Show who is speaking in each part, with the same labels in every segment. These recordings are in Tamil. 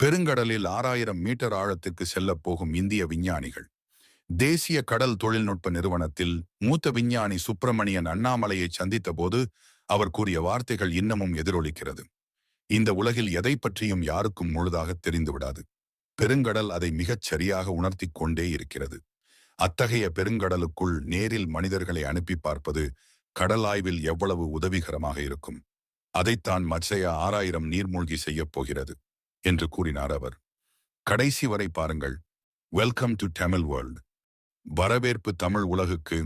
Speaker 1: பெருங்கடலில் 6000 மீட்டர் ஆழத்திற்கு செல்லப் போகும் இந்திய விஞ்ஞானிகள். தேசிய கடல் தொழில்நுட்ப நிறுவனத்தில் மூத்த விஞ்ஞானி சுப்பிரமணியன் அண்ணாமலையை சந்தித்த போது அவர் கூறிய வார்த்தைகள் இன்னமும் எதிரொலிக்கிறது. இந்த உலகில் எதை பற்றியும் யாருக்கும் முழுதாக தெரிந்துவிடாது. பெருங்கடல் அதை மிகச் சரியாக உணர்த்தி கொண்டே இருக்கிறது. அத்தகைய பெருங்கடலுக்குள் நேரில் மனிதர்களை அனுப்பி பார்ப்பது கடல் ஆய்வில் எவ்வளவு உதவிகரமாக இருக்கும். அதைத்தான் மத்ஸ்யா 6000 நீர்மூழ்கி செய்யப் போகிறது என்று கூறினார் அவர். கடைசி வரை பாருங்கள். Welcome to Tamil world. வரவேற்பு தமிழ் உலகுக்கு.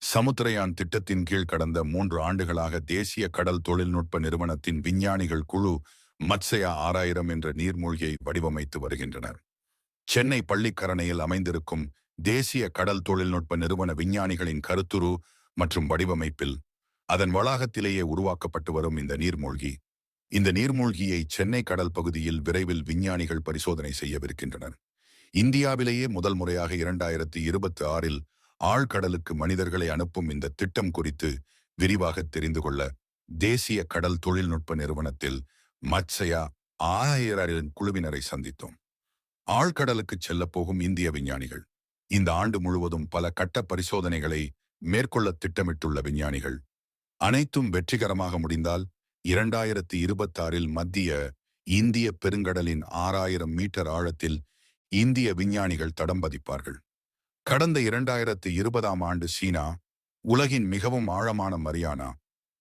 Speaker 1: சமுத்திரயான் திட்டத்தின் கீழ் கடந்த 3 ஆண்டுகளாக தேசிய கடல் தொழில்நுட்ப நிறுவனத்தின் விஞ்ஞானிகள் குழு மத்ஸ்யா 6000 என்ற நீர்மூழ்கியை வடிவமைத்து வருகின்றனர். சென்னை பள்ளிக்கரணையில் அமைந்திருக்கும் தேசிய கடல் தொழில்நுட்ப நிறுவன விஞ்ஞானிகளின் கருத்துரு மற்றும் வடிவமைப்பில் அதன் வளாகத்திலேயே உருவாக்கப்பட்டு வரும் இந்த நீர்மூழ்கியை சென்னை கடல் பகுதியில் விரைவில் விஞ்ஞானிகள் பரிசோதனை செய்யவிருக்கின்றனர். இந்தியாவிலேயே முதல் முறையாக 2026இல் ஆழ்கடலுக்கு மனிதர்களை அனுப்பும் இந்த திட்டம் குறித்து விரிவாக தெரிந்து கொள்ள தேசிய கடல் தொழில்நுட்ப நிறுவனத்தில் மத்ஸ்யா 6000 குழுவினரை சந்தித்தோம். ஆழ்கடலுக்கு செல்லப் போகும் இந்திய விஞ்ஞானிகள். இந்த ஆண்டு முழுவதும் பல கட்ட பரிசோதனைகளை மேற்கொள்ள திட்டமிட்டுள்ள விஞ்ஞானிகள். அனைத்தும் வெற்றிகரமாக முடிந்தால் 2026இல் மத்திய இந்திய பெருங்கடலின் 6000 மீட்டர் ஆழத்தில் இந்திய விஞ்ஞானிகள் தடம் பதிப்பார்கள். கடந்த 2020ஆம் ஆண்டு சீனா உலகின் மிகவும் ஆழமான மரியானா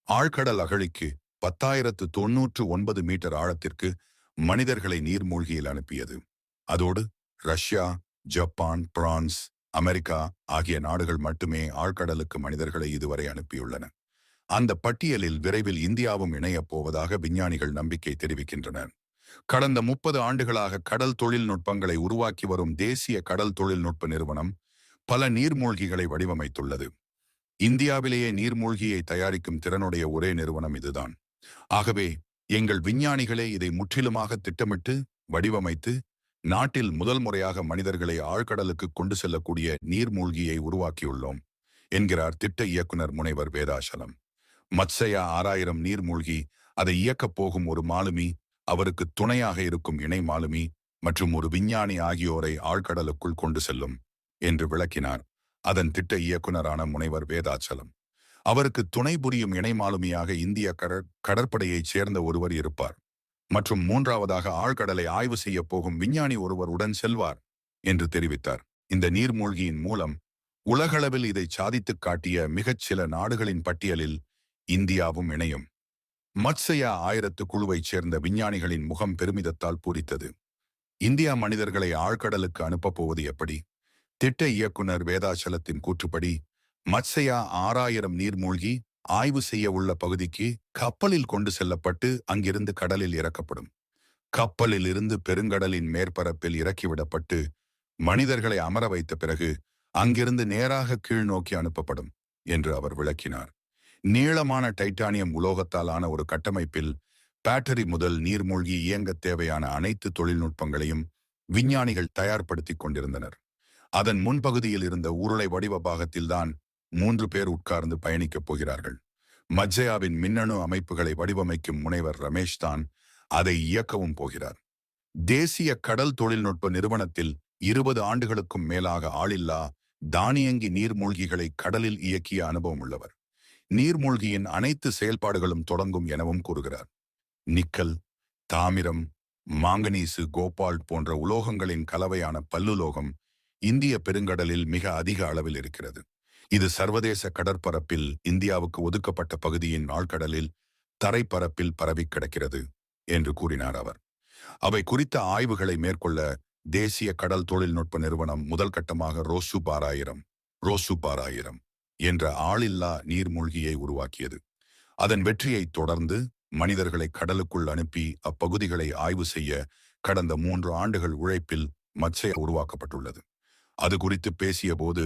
Speaker 1: ஆழ்கடல் அகழிக்கு 10,099 மீட்டர் ஆழத்திற்கு மனிதர்களை நீர்மூழ்கியில் அனுப்பியது. அதோடு ரஷ்யா, ஜப்பான், பிரான்ஸ், அமெரிக்கா ஆகிய நாடுகள் மட்டுமே ஆழ்கடலுக்கு மனிதர்களை இதுவரை அனுப்பியுள்ளன. அந்த பட்டியலில் விரைவில் இந்தியாவும் இணையப் போவதாக விஞ்ஞானிகள் நம்பிக்கை தெரிவிக்கின்றனர். கடந்த 30 ஆண்டுகளாக கடல் தொழில்நுட்பங்களை உருவாக்கி வரும் தேசிய கடல் தொழில்நுட்ப நிறுவனம் பல நீர்மூழ்கிகளை வடிவமைத்துள்ளது. இந்தியாவிலேயே நீர்மூழ்கியை தயாரிக்கும் திறனுடைய ஒரே நிறுவனம் இதுதான். ஆகவே எங்கள் விஞ்ஞானிகளே இதை முற்றிலுமாக திட்டமிட்டு வடிவமைத்து நாட்டில் முதல் முறையாக மனிதர்களை ஆழ்கடலுக்கு கொண்டு செல்லக்கூடிய நீர்மூழ்கியை உருவாக்கியுள்ளோம் என்கிறார் திட்ட இயக்குனர் முனைவர் வேதாசலம். மத்ஸ்யா 6000 நீர்மூழ்கி, அதை இயக்கப் போகும் ஒரு மாலுமி, அவருக்கு துணையாக இருக்கும் இணை மாலுமி மற்றும் ஒரு விஞ்ஞானி ஆகியோரை ஆழ்கடலுக்குள் கொண்டு செல்லும் என்று விளக்கினார் அதன் திட்ட இயக்குனரான முனைவர் வேதாச்சலம். அவருக்கு துணை புரியும் இணை மாலுமியாக இந்திய கடற்படையைச் சேர்ந்த ஒருவர் இருப்பார் மற்றும் 3ஆவதாக ஆழ்கடலை ஆய்வு செய்ய போகும் விஞ்ஞானி ஒருவர் உடன் செல்வார் என்று தெரிவித்தார். இந்த நீர்மூழ்கியின் மூலம் உலகளவில் இதை சாதித்துக் காட்டிய மிகச் சில நாடுகளின் பட்டியலில் இந்தியாவும் இணையும். மத்ஸ்யா 1000 குழுவைச் சேர்ந்த விஞ்ஞானிகளின் முகம் பெருமிதத்தால் பூரித்தது. இந்தியா மனிதர்களை ஆழ்கடலுக்கு அனுப்பப் போவது எப்படி? திட்ட இயக்குனர் வேதாச்சலத்தின் கூற்றுப்படி மத்ஸ்யா 6000 நீர்மூழ்கி ஆய்வு செய்ய உள்ள பகுதிக்கு கப்பலில் கொண்டு செல்லப்பட்டு அங்கிருந்து கடலில் இறக்கப்படும். கப்பலில் இருந்து பெருங்கடலின் மேற்பரப்பில் இறக்கிவிடப்பட்டு மனிதர்களை அமர வைத்த பிறகு அங்கிருந்து நேராக கீழ் நோக்கி அனுப்பப்படும் என்று அவர் விளக்கினார். நீளமான டைட்டானியம் உலோகத்தால் ஆன ஒரு கட்டமைப்பில் பேட்டரி முதல் நீர்மூழ்கி இயங்க தேவையான அனைத்து தொழில்நுட்பங்களையும் விஞ்ஞானிகள் தயார்படுத்தி கொண்டிருந்தனர். அதன் முன்பகுதியில் இருந்த உருளை வடிவ பாகத்தில்தான் 3 பேர் உட்கார்ந்து பயணிக்கப் போகிறார்கள். மத்ஸ்யாவின் மின்னணு அமைப்புகளை வடிவமைக்கும் முனைவர் ரமேஷ் தான் அதை இயக்கவும் போகிறார். தேசிய கடல் தொழில்நுட்ப நிறுவனத்தில் 20 ஆண்டுகளுக்கும் மேலாக ஆளில்லா தானியங்கி நீர்மூழ்கிகளை கடலில் இயக்கிய அனுபவம் உள்ளவர். நீர்மூழ்கியின் அனைத்து செயல்பாடுகளும் தொடங்கும் எனவும் கூறுகிறார். நிக்கல், தாமிரம், மாங்கனீசு, கோபால்ட் போன்ற உலோகங்களின் கலவையான பல்லுலோகம் இந்திய பெருங்கடலில் மிக அதிக அளவில் இருக்கிறது. இது சர்வதேச கடற்பரப்பில் இந்தியாவுக்கு ஒதுக்கப்பட்ட பகுதியின் ஆழ்கடலில் தரைப்பரப்பில் பரவி கிடக்கிறது என்று கூறினார் அவர். அவை குறித்த ஆய்வுகளை மேற்கொள்ள தேசிய கடல் தொழில்நுட்ப நிறுவனம் முதல் கட்டமாக ரோசு 1000 என்ற ஆளில்லா நீர்மூழ்கியை உருவாக்கியது. அதன் வெற்றியை தொடர்ந்து மனிதர்களை கடலுக்குள் அனுப்பி அப்பகுதிகளை ஆய்வு செய்ய கடந்த 3 ஆண்டுகள் உழைப்பில் மத்ஸ்யா உருவாக்கப்பட்டுள்ளது. அது குறித்து பேசிய போது,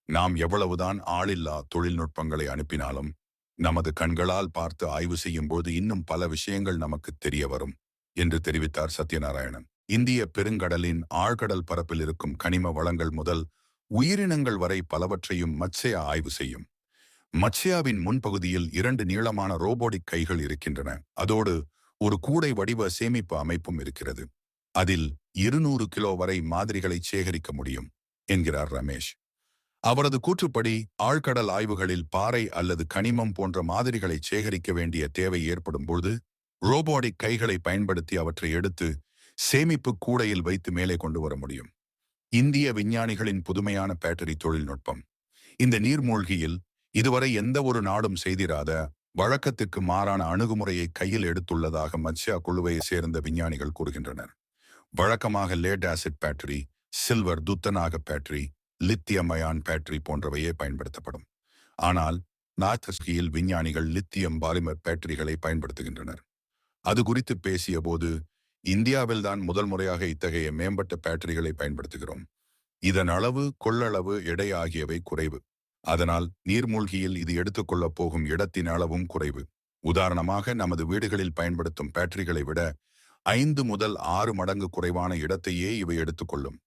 Speaker 1: நாம் எவ்வளவுதான் ஆளில்லா தொழில்நுட்பங்களை அனுப்பினாலும் நமது கண்களால் பார்த்து ஆய்வு செய்யும் போது இன்னும் பல விஷயங்கள் நமக்கு தெரிய வரும் என்று தெரிவித்தார் சத்யநாராயணன். இந்திய பெருங்கடலின் ஆழ்கடல் பரப்பில் இருக்கும் கனிம வளங்கள் முதல் உயிரினங்கள் வரை பலவற்றையும் மத்ஸ்யா ஆய்வு செய்யும். மத்ஸ்யாவின் முன்பகுதியில் 2 நீளமான ரோபோட்டிக் கைகள் இருக்கின்றன. அதோடு ஒரு கூடை வடிவ சேமிப்பு அமைப்பும் இருக்கிறது. அதில் 200 கிலோ வரை மாதிரிகளை சேகரிக்க முடியும் என்கிறார் ரமேஷ். அவரது கூற்றுப்படி ஆழ்கடல் ஆய்வுகளில் பாறை அல்லது கனிமம் போன்ற மாதிரிகளை சேகரிக்க வேண்டிய தேவை ஏற்படும் பொழுது ரோபோட்டிக் கைகளை பயன்படுத்தி அவற்றை எடுத்து சேமிப்பு கூடையில் வைத்து மேலே கொண்டு வர முடியும். இந்திய விஞ்ஞானிகளின் புதுமையான பேட்டரி தொழில்நுட்பம். இந்த நீர்மூழ்கியில் இதுவரை எந்த ஒரு நாடும் செய்திராத வழக்கத்திற்கு மாறான அணுகுமுறையை கையில் எடுத்துள்ளதாக மத்ஸ்யா குழுவை சேர்ந்த விஞ்ஞானிகள் கூறுகின்றனர். வழக்கமாக லேட் ஆசிட் பேட்டரி, சில்வர் துத்தநாக பேட்டரி, லித்தியம் அயான் பேட்டரி போன்றவையே பயன்படுத்தப்படும். ஆனால் நாத்தஸ்கியில் விஞ்ஞானிகள் லித்தியம் பாலிமர் பேட்டரிகளை பயன்படுத்துகின்றனர். அது குறித்து பேசிய போது, இந்தியாவில்தான் முதல் முறையாக இத்தகைய மேம்பட்ட பேட்டரிகளை பயன்படுத்துகிறோம். இதன் அளவு, கொள்ளளவு, எடை ஆகியவை குறைவு. அதனால் நீர்மூழ்கியில் இது எடுத்துக்கொள்ளப் போகும் இடத்தின் அளவும் குறைவு. உதாரணமாக நமது வீடுகளில் பயன்படுத்தும் பேட்டரிகளை விட 5 முதல் 6 மடங்கு குறைவான இடத்தையே இவை எடுத்துக்கொள்ளும்.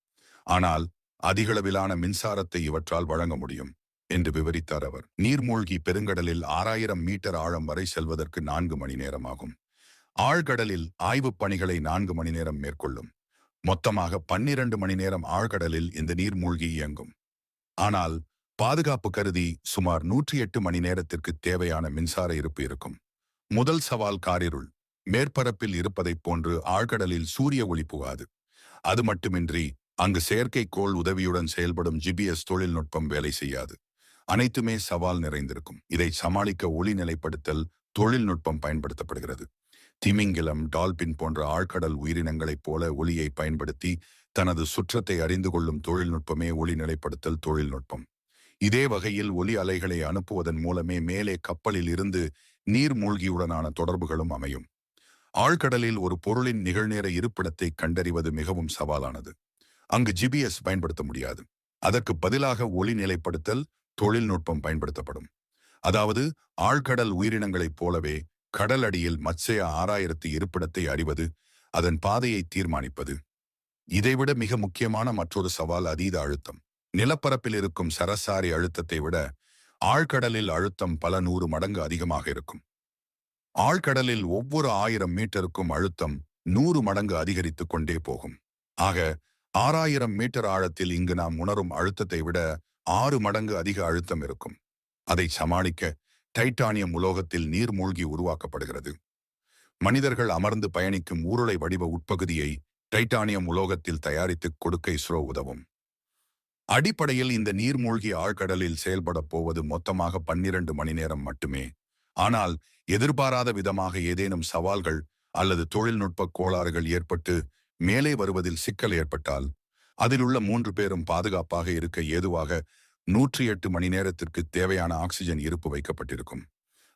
Speaker 1: ஆனால் அதிகளவிலான மின்சாரத்தை இவற்றால் வழங்க முடியும் என்று விவரித்தார் அவர். நீர்மூழ்கி பெருங்கடலில் 6000 மீட்டர் ஆழம் வரை செல்வதற்கு 4 மணி நேரம் ஆகும். ஆழ்கடலில் ஆய்வுப் பணிகளை 4 மணி நேரம் மேற்கொள்ளும். மொத்தமாக 12 மணி நேரம் ஆழ்கடலில் இந்த நீர்மூழ்கி இயங்கும். ஆனால் பாதுகாப்பு கருதி சுமார் 108 மணி நேரத்திற்கு தேவையான மின்சார இருப்பு இருக்கும். முதல் சவால் காரிருள். மேற்பரப்பில் இருப்பதைப் போன்று ஆழ்கடலில் சூரிய ஒளி புகாது. அது மட்டுமின்றி அங்கு செயற்கைக்கோள் உதவியுடன் செயல்படும் ஜிபிஎஸ் தொழில்நுட்பம் வேலை செய்யாது. அனைத்துமே சவால் நிறைந்திருக்கும். இதை சமாளிக்க ஒளி நிலைப்படுத்தல் தொழில்நுட்பம் பயன்படுத்தப்படுகிறது. திமிங்கிலம், டால்பின் போன்ற ஆழ்கடல் உயிரினங்களைப் போல ஒளியை பயன்படுத்தி தனது சுற்றத்தை அறிந்து கொள்ளும் தொழில்நுட்பமே ஒளி நிலைப்படுத்தல் தொழில்நுட்பம். இதே வகையில் ஒலி அலைகளை அனுப்புவதன் மூலமே மேலே கப்பலில் இருந்து நீர்மூழ்கியுடனான தொடர்புகளும் அமையும். ஆழ்கடலில் ஒரு பொருளின் நிகழ்நேர இருப்பிடத்தை கண்டறிவது மிகவும் சவாலானது. அங்கு ஜிபிஎஸ் பயன்படுத்த முடியாது. அதற்கு பதிலாக ஒளி நிலைப்படுத்தல் தொழில்நுட்பம் பயன்படுத்தப்படும். அதாவது ஆழ்கடல் உயிரினங்களைப் போலவே கடல் அடியில் மத்ஸ்யா ஆராயத்து இருப்பிடத்தை அறிவது, அதன் பாதையை தீர்மானிப்பது. இதைவிட மிக முக்கியமான மற்றொரு சவால் அதீத அழுத்தம். நிலப்பரப்பில் இருக்கும் சராசரி அழுத்தத்தை விட ஆழ்கடலில் அழுத்தம் பல 100 மடங்கு அதிகமாக இருக்கும். ஆழ்கடலில் ஒவ்வொரு 1000 மீட்டருக்கும் அழுத்தம் 100 மடங்கு அதிகரித்துக் கொண்டே போகும். ஆக 6000 மீட்டர் ஆழத்தில் இங்கு நாம் உணரும் அழுத்தத்தை விட 6 மடங்கு அதிக அழுத்தம் இருக்கும். அதை சமாளிக்க டைட்டானியம் உலோகத்தில் நீர்மூழ்கி உருவாக்கப்படுகிறது. மனிதர்கள் அமர்ந்து பயணிக்கும் ஊருளை வடிவ உட்பகுதியை டைட்டானியம் உலோகத்தில் தயாரித்து கொடுக்க இஸ்ரோ உதவும். அடிப்படையில் இந்த நீர்மூழ்கி ஆழ்கடலில் செயல்பட போவது மொத்தமாக 12 மணி நேரம் மட்டுமே. ஆனால் எதிர்பாராத விதமாக ஏதேனும் சவால்கள் அல்லது தொழில்நுட்ப கோளாறுகள் ஏற்பட்டு மேலே வருவதில் சிக்கல் ஏற்பட்டால் அதில் உள்ள 3 பேரும் பாதுகாப்பாக இருக்க ஏதுவாக 108 மணி நேரத்திற்கு தேவையான ஆக்சிஜன் இருப்பு வைக்கப்பட்டிருக்கும்.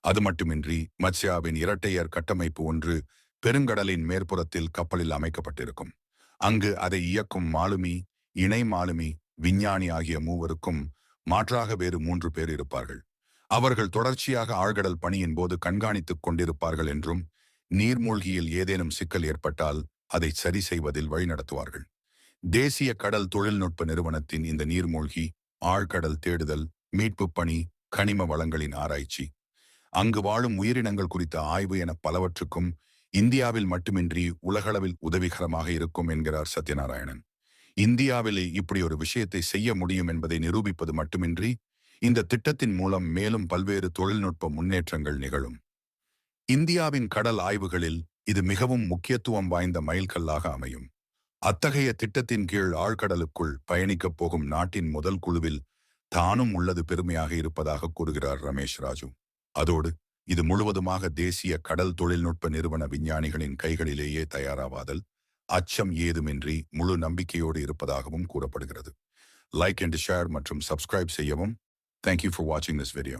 Speaker 1: அது மட்டுமின்றி மத்ஸ்யாவின் இரட்டையர் கட்டமைப்பு ஒன்று பெருங்கடலின் மேற்புறத்தில் கப்பலில் அமைக்கப்பட்டிருக்கும். அங்கு அதை இயக்கும் மாலுமி, இணை மாலுமி, விஞ்ஞானி ஆகிய மூவருக்கும் மாற்றாக வேறு 3 பேர் இருப்பார்கள். அவர்கள் தொடர்ச்சியாக ஆழ்கடல் பணியின் போது கண்காணித்துக் கொண்டிருப்பார்கள் என்றும் நீர்மூழ்கியில் ஏதேனும் சிக்கல் ஏற்பட்டால் அதை சரி செய்வதில் வழிநடத்துவார்கள். தேசிய கடல் தொழில்நுட்ப நிறுவனத்தின் இந்த நீர்மூழ்கி ஆழ்கடல் தேடுதல், மீட்பு பணி, கனிம வளங்களின் ஆராய்ச்சி, அங்கு வாழும் உயிரினங்கள் குறித்த ஆய்வு என பலவற்றுக்கும் இந்தியாவில் மட்டுமின்றி உலகளவில் உதவிகரமாக இருக்கும் என்கிறார் சத்யநாராயணன். இந்தியாவிலே இப்படி ஒரு விஷயத்தை செய்ய முடியும் என்பதை நிரூபிப்பது மட்டுமின்றி இந்த திட்டத்தின் மூலம் மேலும் பல்வேறு தொழில்நுட்ப முன்னேற்றங்கள் நிகழும். இந்தியாவின் கடல் ஆய்வுகளில் இது மிகவும் முக்கியத்துவம் வாய்ந்த மைல்கல்லாக அமையும். அத்தகைய திட்டத்தின் கீழ் ஆழ்கடலுக்குள் பயணிக்கப் போகும் நாட்டின் முதல் குழுவில் தானும் உள்ளது பெருமையாக இருப்பதாக கூறுகிறார் ரமேஷ் ராஜு. அதோடு இது முழுவதுமாக தேசிய கடல் தொழில்நுட்ப நிறுவன விஞ்ஞானிகளின் கைகளிலேயே தயாராவாதல் அச்சம் ஏதுமின்றி முழு நம்பிக்கையோடு இருப்பதாகவும் கூறப்படுகிறது. லைக் அண்ட் ஷேர் மற்றும் சப்ஸ்கிரைப் செய்யவும். Thank you for watching this video.